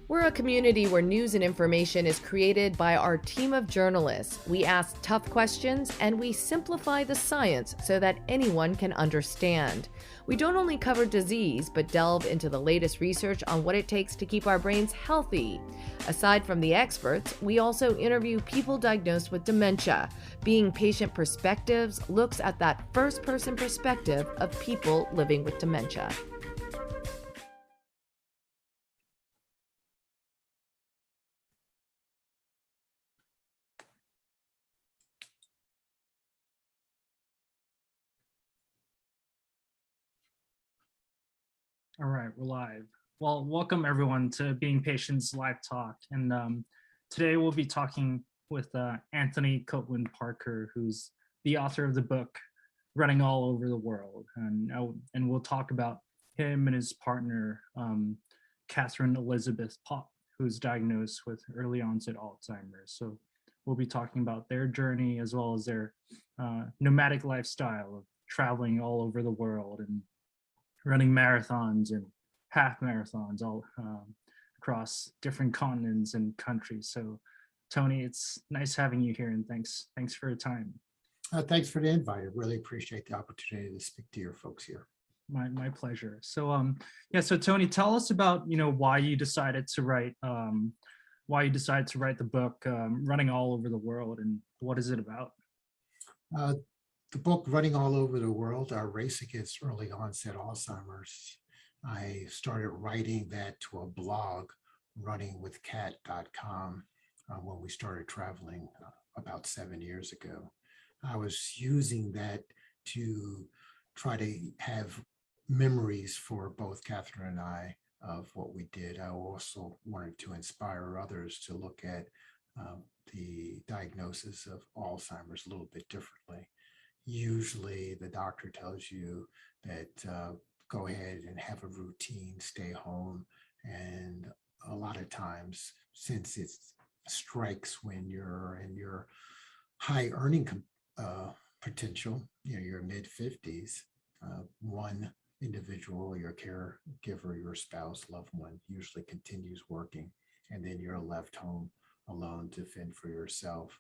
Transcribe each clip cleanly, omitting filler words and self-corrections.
We're a community where news and information is created by our team of journalists. We ask tough questions and we simplify the science so that anyone can understand. We don't only cover disease, but delve into the latest research on what it takes to keep our brains healthy. Aside from the experts, we also interview people diagnosed with dementia. Being Patient Perspectives looks at that first-person perspective of people living with dementia. All right, we're live. Well, welcome everyone to Being Patient's live talk. And today we'll be talking with Anthony Copeland Parker, who's the author of the book, Running All Over the World. And we'll talk about him and his partner, Catherine Elizabeth Pop, who's diagnosed with early onset Alzheimer's. So we'll be talking about their journey as well as their nomadic lifestyle of traveling all over the world and running marathons and half marathons all across different continents and countries. So Tony, it's nice having you here, and thanks for your time. Thanks for the invite. I really appreciate the opportunity to speak to your folks here. My pleasure. So so Tony, tell us about why you decided to write the book Running All Over the World, and what is it about? The book, Running All Over the World, Our Race Against Early Onset Alzheimer's. I started writing that to a blog, runningwithcat.com, when we started traveling about 7 years ago. I was using that to try to have memories for both Catherine and I of what we did. I also wanted to inspire others to look at the diagnosis of Alzheimer's a little bit differently. Usually the doctor tells you that go ahead and have a routine, stay home. And a lot of times, since it strikes when you're in your high earning potential, your mid 50s, one individual, your caregiver, your spouse, loved one, usually continues working, and then you're left home alone to fend for yourself.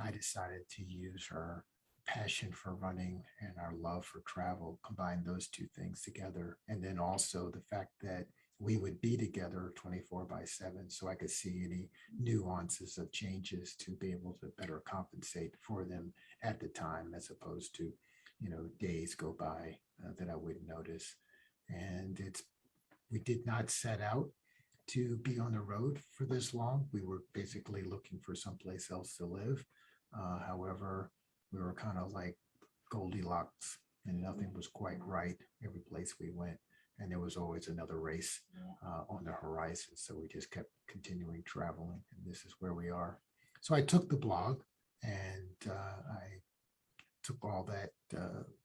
I decided to use her passion for running and our love for travel, combine those two things together. And then also the fact that we would be together 24/7, so I could see any nuances of changes to be able to better compensate for them at the time, as opposed to, days go by that I wouldn't notice. And we did not set out to be on the road for this long. We were basically looking for someplace else to live. However, we were kind of like Goldilocks, and nothing was quite right every place we went. And there was always another race on the horizon. So we just kept continuing traveling, and this is where we are. So I took the blog and I took all that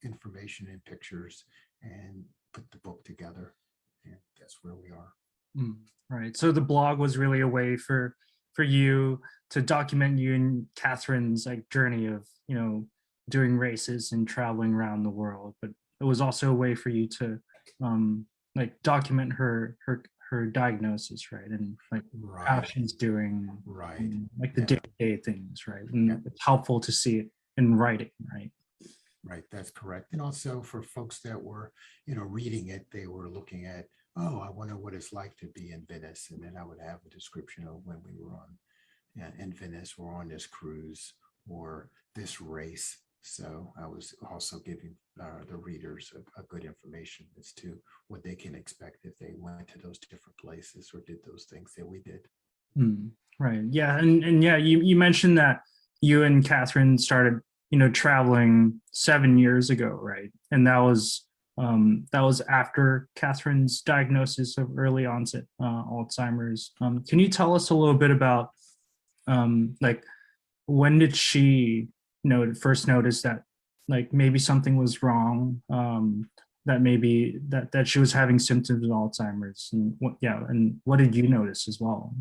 information and pictures and put the book together. And that's where we are. Right. So the blog was really a way for you to document you and Catherine's journey of doing races and traveling around the world, but it was also a way for you to document her diagnosis, right, and how she's doing, right, and, the day-to-day things, right, and it's helpful to see it in writing, right. Right, that's correct. And also for folks that were reading it, they were looking at, oh, I wonder what it's like to be in Venice. And then I would have a description of when we were in Venice or on this cruise or this race. So I was also giving the readers a good information as to what they can expect if they went to those different places or did those things that we did. Right. Yeah. And yeah, you mentioned that you and Catherine started, traveling 7 years ago, right? And that was after Catherine's diagnosis of early onset Alzheimer's. Can you tell us a little bit about when did she first notice that maybe something was wrong, that maybe that she was having symptoms of Alzheimer's, and what did you notice as well?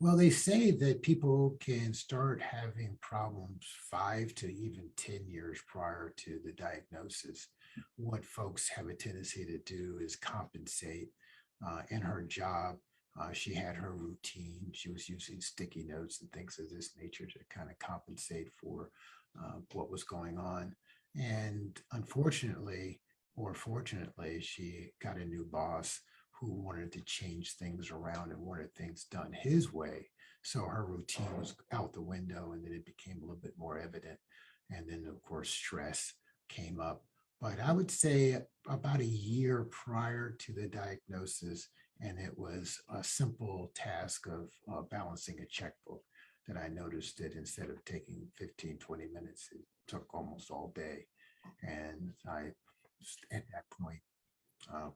Well, they say that people can start having problems 5 to even 10 years prior to the diagnosis. What folks have a tendency to do is compensate in her job. She had her routine. She was using sticky notes and things of this nature to kind of compensate for what was going on. And unfortunately, or fortunately, she got a new boss who wanted to change things around and wanted things done his way. So her routine was out the window, and then it became a little bit more evident. And then, of course, stress came up. But I would say about a year prior to the diagnosis, and it was a simple task of balancing a checkbook that I noticed that instead of taking 15, 20 minutes, it took almost all day. And I, at that point, uh,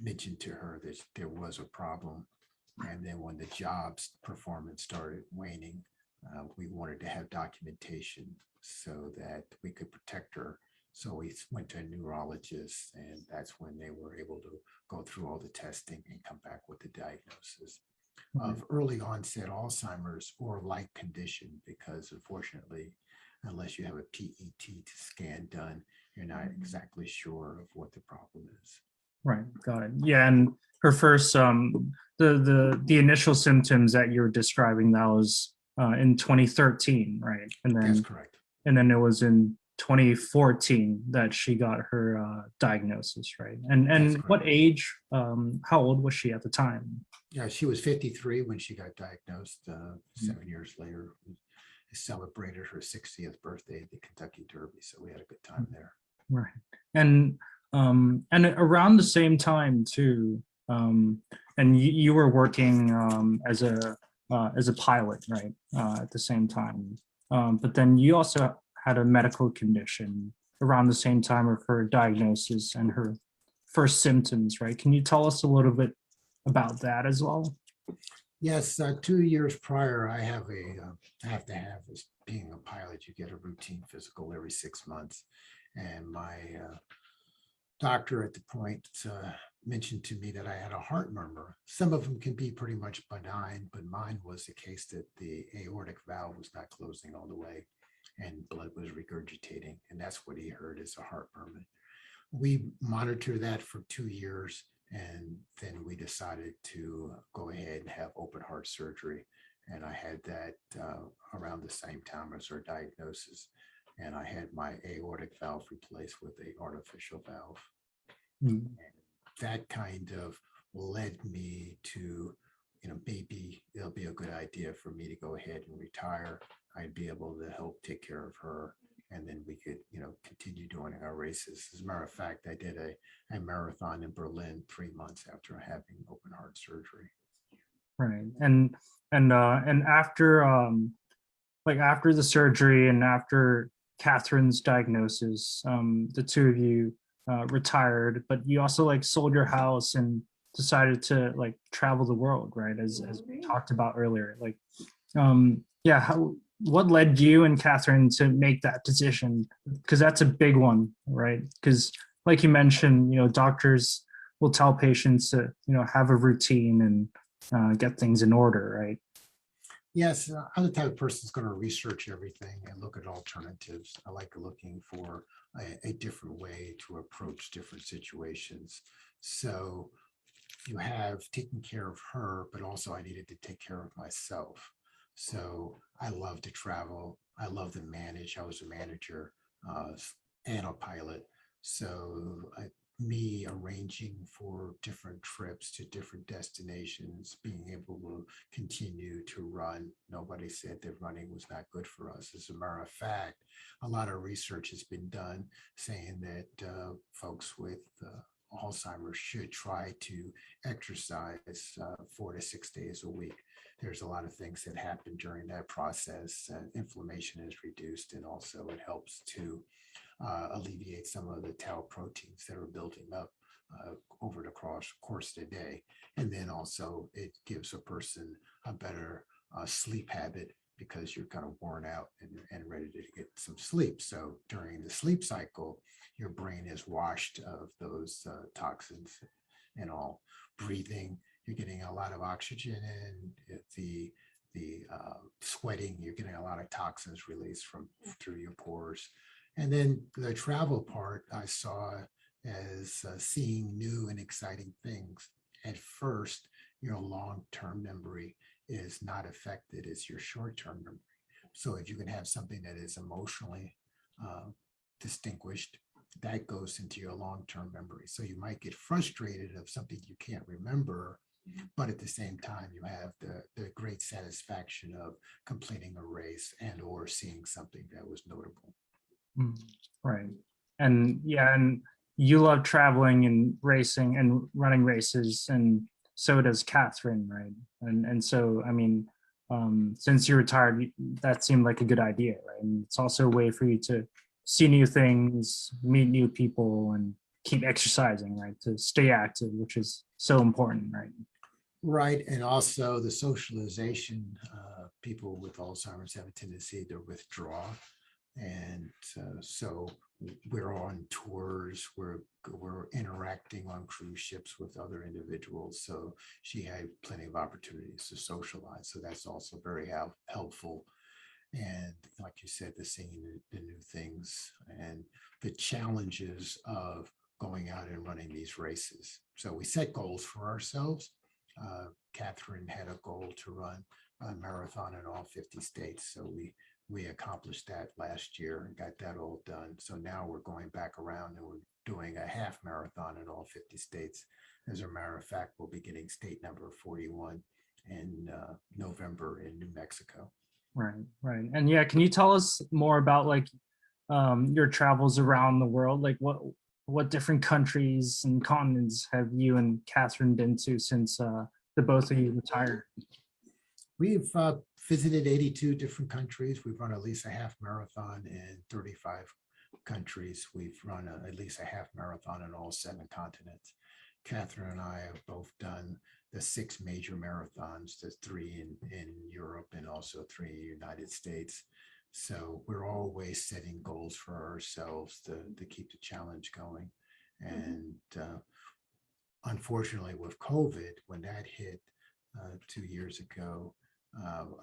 mentioned to her that there was a problem. And then when the job's performance started waning, we wanted to have documentation so that we could protect her. So we went to a neurologist, and that's when they were able to go through all the testing and come back with the diagnosis of early onset Alzheimer's or like condition, because unfortunately, unless you have a PET scan done, you're not exactly sure of what the problem is. Right, got it. Yeah, and her first the initial symptoms that you're describing, that was in 2013, right? That's correct. And then it was in 2014 that she got her diagnosis, right? And what age, how old was she at the time? Yeah, she was 53 when she got diagnosed. 7 years later, we celebrated her 60th birthday at the Kentucky Derby, so we had a good time there. Right, and around the same time too, and you were working as a pilot, right? At the same time, but then you also had a medical condition around the same time of her diagnosis and her first symptoms, right? Can you tell us a little bit about that as well? Yes, 2 years prior, I have to have, as being a pilot, you get a routine physical every 6 months. And my doctor at the point mentioned to me that I had a heart murmur. Some of them can be pretty much benign, but mine was the case that the aortic valve was not closing all the way and blood was regurgitating. And that's what he heard as a heart murmur. We monitored that for 2 years, and then we decided to go ahead and have open heart surgery. And I had that around the same time as our diagnosis. And I had my aortic valve replaced with an artificial valve. And that kind of led me to, maybe it'll be a good idea for me to go ahead and retire. I'd be able to help take care of her, and then we could, continue doing our races. As a matter of fact, I did a marathon in Berlin 3 months after having open heart surgery. Right, and after after the surgery and after Catherine's diagnosis, the two of you retired, but you also sold your house and decided to travel the world, right? As we talked about earlier, what led you and Catherine to make that decision? Because that's a big one, right? Because like you mentioned, doctors will tell patients to, have a routine and get things in order, right? Yes, I'm the type of person that's going to research everything and look at alternatives. I like looking for a different way to approach different situations. So you have taken care of her, but also I needed to take care of myself. So I love to travel. I love to manage. I was a manager and a pilot. So me arranging for different trips to different destinations, being able to continue to run. Nobody said that running was not good for us. As a matter of fact, a lot of research has been done saying that folks with Alzheimer's should try to exercise 4 to 6 days a week. There's a lot of things that happen during that process. Inflammation is reduced, and also it helps to alleviate some of the tau proteins that are building up over the course of the day. And then also it gives a person a better sleep habit, because you're kind of worn out and ready to get some sleep. So during the sleep cycle, your brain is washed of those toxins and all. Breathing, you're getting a lot of oxygen in. The sweating, you're getting a lot of toxins released through your pores. And then the travel part I saw as seeing new and exciting things. At first, your long-term memory is not affected as your short-term memory. So if you can have something that is emotionally distinguished, that goes into your long-term memory. So you might get frustrated of something you can't remember, but at the same time, you have the great satisfaction of completing a race and or seeing something that was notable. Right. And yeah, and you love traveling and racing and running races, and so does Catherine, right? And so, I mean, since you retired, that seemed like a good idea, right? And it's also a way for you to see new things, meet new people, and keep exercising, right? To stay active, which is so important, right? Right. And also the socialization, people with Alzheimer's have a tendency to withdraw. And so we're on tours, we're interacting on cruise ships with other individuals. So she had plenty of opportunities to socialize. So that's also very helpful. And like you said, the seeing the new things and the challenges of going out and running these races. So we set goals for ourselves. Catherine had a goal to run a marathon in all 50 states. So we accomplished that last year and got that all done. So now we're going back around and we're doing a half marathon in all 50 states. As a matter of fact, we'll be getting state number 41 in November in New Mexico. Right. And yeah, can you tell us more about like your travels around the world? Like what different countries and continents have you and Catherine been to since the both of you retired? We've visited 82 different countries. We've run at least a half marathon in 35 countries. We've run at least a half marathon in all 7 continents. Catherine and I have both done the 6 major marathons, the 3 in Europe and also 3 in the United States. So we're always setting goals for ourselves to keep the challenge going. And unfortunately with COVID, when that hit 2 years ago,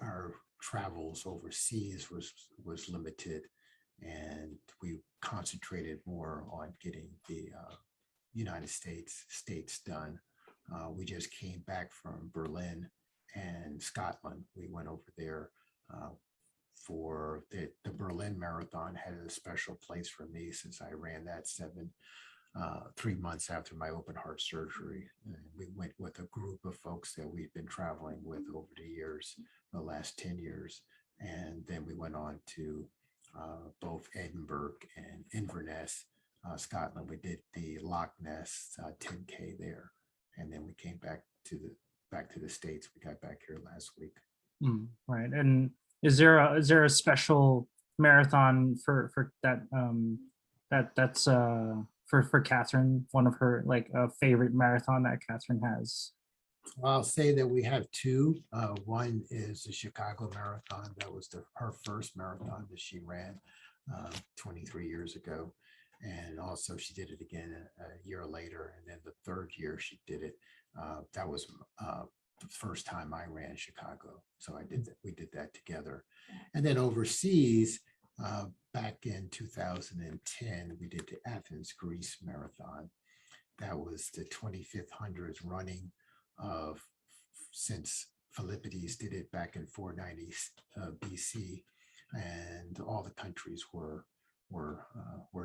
our travels overseas was limited, and we concentrated more on getting the United States done. We just came back from Berlin and Scotland. We went over there for the Berlin Marathon. Had a special place for me since I ran that 3 months after my open heart surgery. And we went with a group of folks that we've been traveling with over the years, the last 10 years. And then we went on to both Edinburgh and Inverness, Scotland. We did the Loch Ness 10K there. And then we came back to the States. We got back here last week. Right. And is there a special marathon for that that's for Catherine, one of her like a favorite marathon that Catherine has? Well, I'll say that we have 2. One is the Chicago Marathon. That was her first marathon that she ran 23 years ago. And also she did it again a year later. And then the 3rd year she did it. That was the first time I ran Chicago. So we did that together. And then overseas, back in 2010, we did the Athens, Greece Marathon. That was the 2500th running of since Philippides did it back in 490 BC, and all the countries were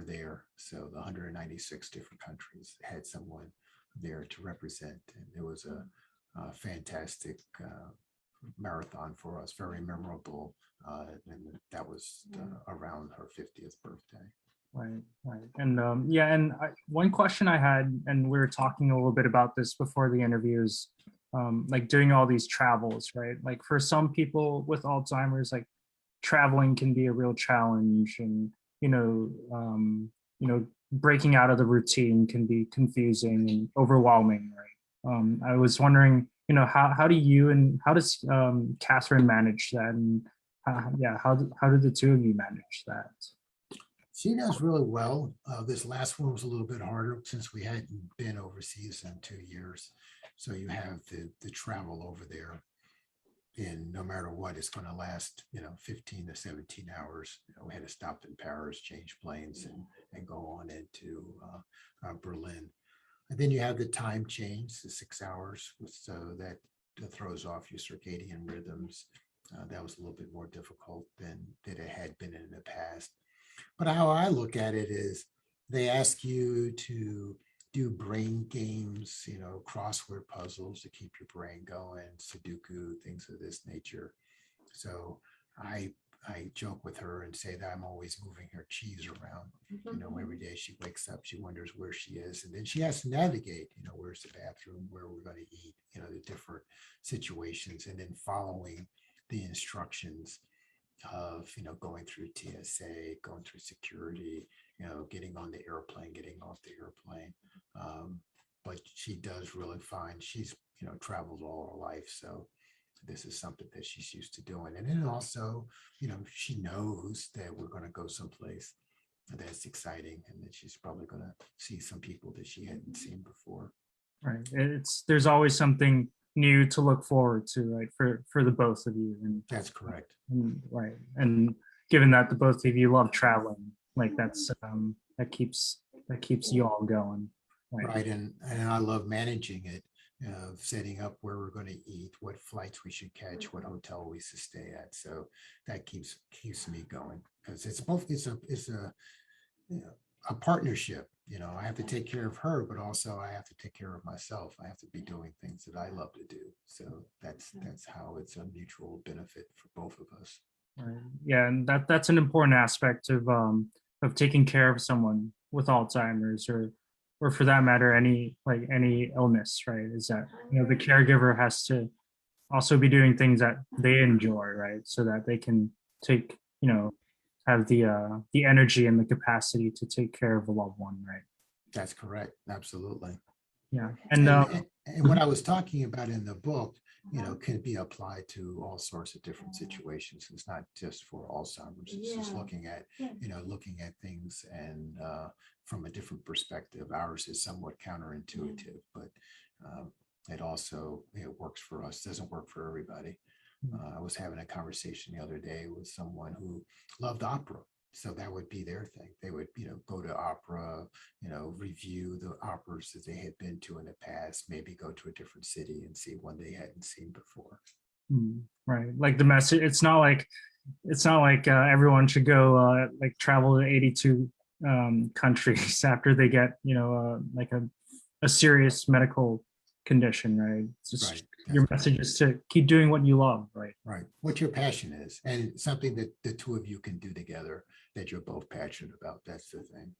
there. So the 196 different countries had someone there to represent, and it was a fantastic marathon for us, very memorable, and that was around her 50th birthday. Right. And yeah, and one question I had, and we were talking a little bit about this before the interviews, like doing all these travels, right? Like for some people with Alzheimer's, like traveling can be a real challenge, and breaking out of the routine can be confusing and overwhelming, right? I was wondering, how do you and how does Catherine manage that, and how do the 2 of you manage that? She does really well. This last one was a little bit harder since we hadn't been overseas in 2 years. So you have the travel over there, and no matter what, it's going to last, 15 to 17 hours. We had to stop in Paris, change planes, and go on into Berlin. And then you have the time change, the 6 hours, so that throws off your circadian rhythms. That was a little bit more difficult than it had been in the past. But how I look at it is they ask you to do brain games, crossword puzzles to keep your brain going, Sudoku, things of this nature. So I joke with her and say that I'm always moving her cheese around. Every day she wakes up, she wonders where she is. And then she has to navigate, where's the bathroom, where we're going to eat, the different situations, and then following the instructions of, going through TSA, going through security, getting on the airplane, getting off the airplane. But she does really find she's, traveled all her life. So this is something that she's used to doing. And then also, she knows that we're going to go someplace that's exciting and that she's probably going to see some people that she hadn't seen before. Right. There's always something new to look forward to, right? For the both of you. And that's correct. Right. And given that the both of you love traveling, like that's that keeps you all going. Right. And I love managing it. Setting up where we're going to eat, what flights we should catch, what hotel we should stay at. So that keeps me going because it's a partnership. I have to take care of her, but also I have to take care of myself. I have to be doing things that I love to do. So that's how it's a mutual benefit for both of us. Right. Yeah, and that's an important aspect of taking care of someone with Alzheimer's or for that matter, any illness, right? Is that, the caregiver has to also be doing things that they enjoy, right? So that they can take, have the energy and the capacity to take care of a loved one, right? That's correct. Absolutely. Yeah. And what I was talking about in the book, can be applied to all sorts of different situations. It's not just for Alzheimer's. It's just looking at things and from a different perspective. Ours is somewhat counterintuitive, but it also works for us. It doesn't work for everybody. I was having a conversation the other day with someone who loved opera. So that would be their thing. They would, go to opera, review the operas that they had been to in the past, maybe go to a different city and see one they hadn't seen before. Right. Like the message, it's not like everyone should go like travel to 82 countries after they get, like a serious medical condition, right? It's just right. Your message is to keep doing what you love, right? Right. What your passion is, and something that the two of you can do together that you're both passionate about. That's the thing.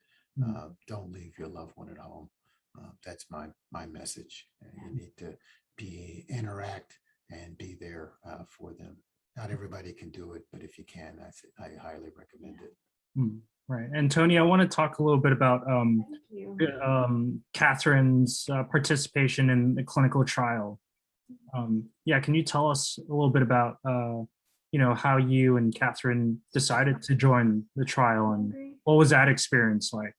Don't leave your loved one at home. That's my message. You need to interact and be there for them. Not everybody can do it, but if you can, I highly recommend it. Right. And Tony, I want to talk a little bit about Catherine's participation in the clinical trial. Can you tell us a little bit about how you and Catherine decided to join the trial and what was that experience like?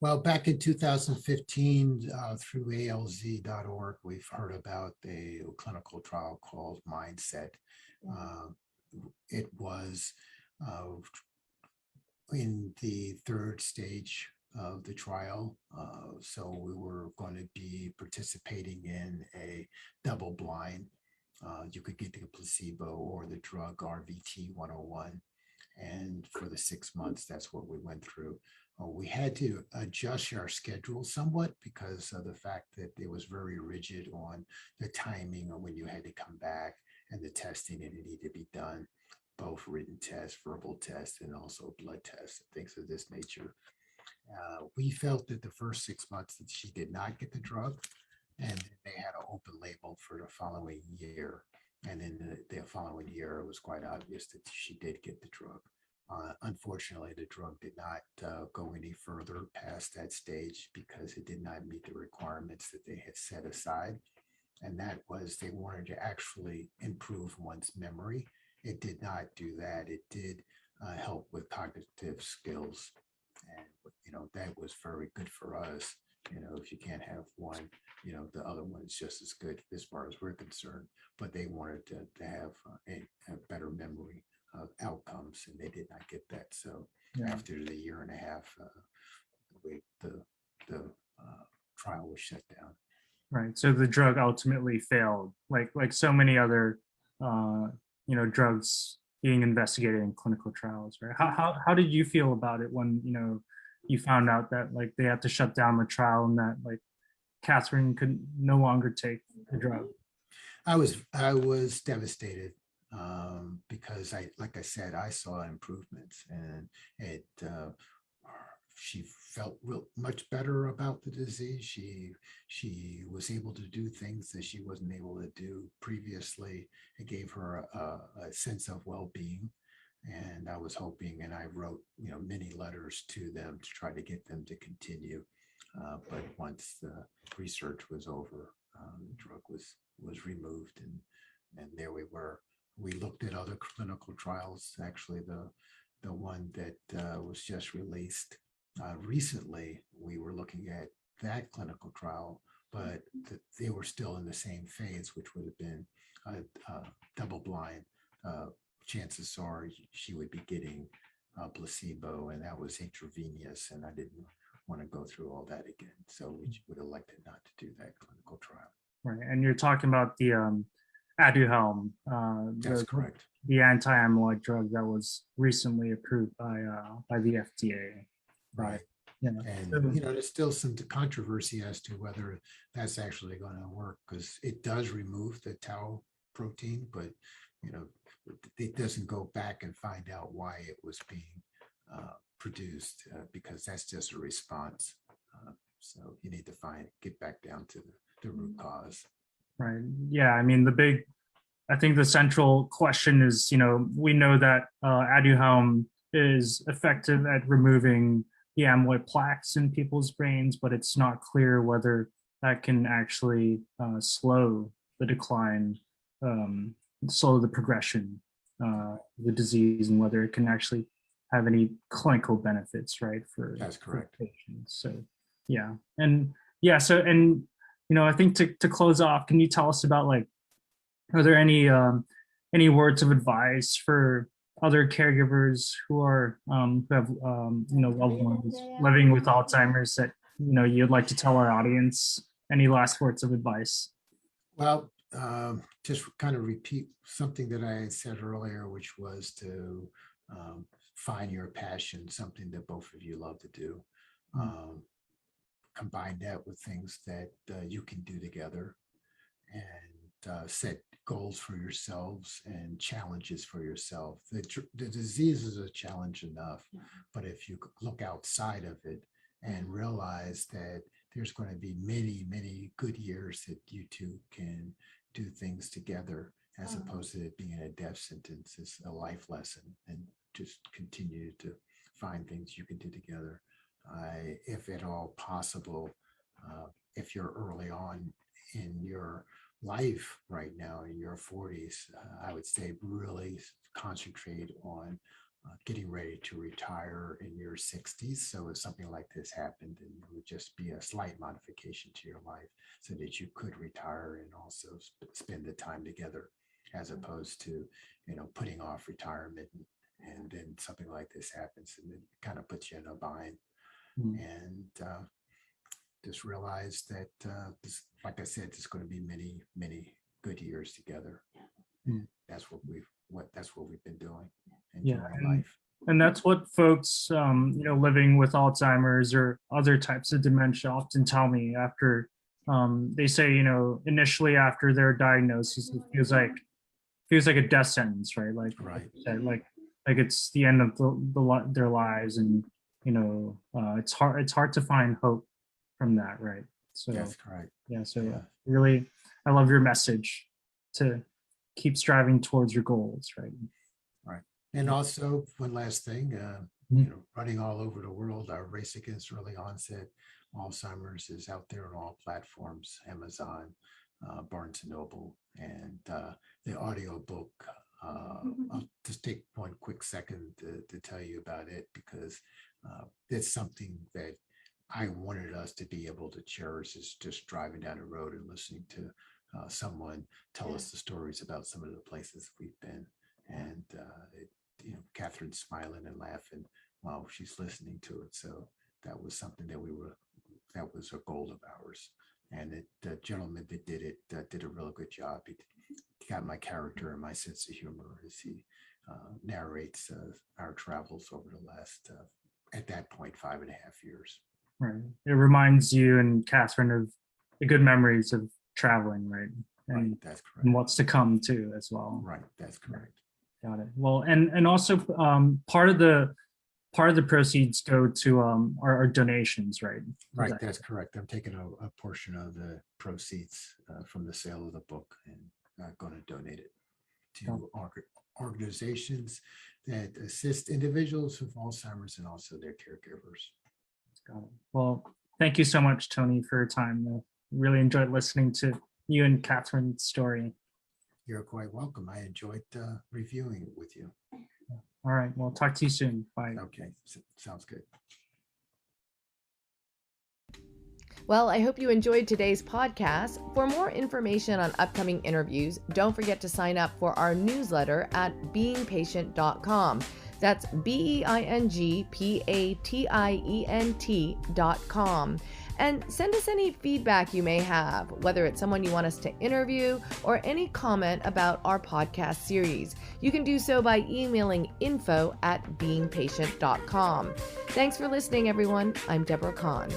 Well, back in 2015, through alz.org, we've heard about a clinical trial called Mindset. It was in the third stage of the trial. So we were going to be participating in a double blind. You could get the placebo or the drug RVT 101. And for the 6 months, that's what we went through. We had to adjust our schedule somewhat because of the fact that it was very rigid on the timing of when you had to come back and the testing that needed to be done, both written tests, verbal tests, and also blood tests and things of this nature. We felt that the first 6 months that she did not get the drug, and they had an open label for the following year. And then the following year, it was quite obvious that she did get the drug. Unfortunately, the drug did not go any further past that stage because it did not meet the requirements that they had set aside. And that was they wanted to actually improve one's memory. It did not do that. It did help with cognitive skills. And, that was very good for us. If you can't have one, the other one is just as good as far as we're concerned. But they wanted to have a better memory outcomes, and they did not get that. So after the year and a half, the trial was shut down. Right. So the drug ultimately failed, like so many other, drugs being investigated in clinical trials, right? How did you feel about it when, you found out that like they had to shut down the trial and that like Catherine could no longer take the drug? I was devastated because like I said, I saw improvements, and she felt much better about the disease. She was able to do things that she wasn't able to do previously. It gave her a sense of well-being, and I was hoping, and I wrote many letters to them to try to get them to continue. But once the research was over, the drug was removed, and there we were. We looked at other clinical trials. Actually, the one that was just released recently, we were looking at that clinical trial, but they were still in the same phase, which would have been a double-blind. Chances are she would be getting a placebo, and that was intravenous, and I didn't want to go through all that again. So we would elected not to do that clinical trial. Right. And you're talking about the Aduhelm, That's correct. The anti-amyloid drug that was recently approved by the FDA. Right. Yeah. And there's still some controversy as to whether that's actually going to work, because it does remove the tau protein, but it doesn't go back and find out why it was being produced, because that's just a response. So you need to get back down to the root cause. Right. Yeah. I mean, I think the central question is, we know that Aduhelm is effective at removing the amyloid plaques in people's brains, but it's not clear whether that can actually slow the decline, slow the progression of the disease, and whether it can actually have any clinical benefits, right? That's correct. For patients. So, yeah. And yeah, so, and, I think to close off, can you tell us about are there any words of advice for other caregivers who have loved ones living with Alzheimer's that you'd like to tell our audience? Any last words of advice? Well, just kind of repeat something that I said earlier, which was to find your passion, something that both of you love to do. Combine that with things that you can do together, and set goals for yourselves and challenges for yourself. The disease is a challenge enough, but if you look outside of it and realize that there's going to be many, many good years that you two can do things together, as opposed to it being a death sentence. It's a life lesson, and just continue to find things you can do together. If at all possible, if you're early on in your life right now, in your 40s, I would say really concentrate on getting ready to retire in your 60s. So if something like this happened, then it would just be a slight modification to your life so that you could retire and also spend the time together, as opposed to, putting off retirement and then something like this happens, and it kind of puts you in a bind. And just realize that, like I said, there's going to be many, many good years together. That's what we've been doing, enjoying life. And that's what folks, living with Alzheimer's or other types of dementia often tell me after they say, initially after their diagnosis, it feels like a death sentence, right? Like it's the end of their lives, and it's hard to find hope from that, right? So that's correct. Yeah. So really, I love your message to keep striving towards your goals, right? Right. And also, one last thing, running all over the world, our Race Against Early Onset Alzheimer's is out there on all platforms: Amazon, Barnes and Noble, and the audio book. I'll just take one quick second to tell you about it, because it's something that I wanted us to be able to cherish, is just driving down the road and listening to someone tell us the stories about some of the places we've been. And Catherine's smiling and laughing while she's listening to it. So that was something that we were that was a goal of ours. And the gentleman that did it did a real good job. He got my character and my sense of humor as he narrates our travels over the last, at that point, 5.5 years. Right. It reminds you and Catherine of the good memories of traveling, right? And, Right, that's correct. and what's to come too, as well. Right, that's correct. Got it. Well, and also part of the proceeds go to our donations, right? Right, that's correct. I'm taking a portion of the proceeds from the sale of the book and going to donate it to organizations that assist individuals with Alzheimer's and also their caregivers. Got it. Well, thank you so much, Tony, for your time. I really enjoyed listening to you and Catherine's story. You're quite welcome. I enjoyed reviewing it with you. All right. Well, talk to you soon. Bye. Okay, sounds good. Well, I hope you enjoyed today's podcast. For more information on upcoming interviews, don't forget to sign up for our newsletter at beingpatient.com. That's beingpatient.com. And send us any feedback you may have, whether it's someone you want us to interview or any comment about our podcast series. You can do so by emailing info@beingpatient.com. Thanks for listening, everyone. I'm Deborah Kahn.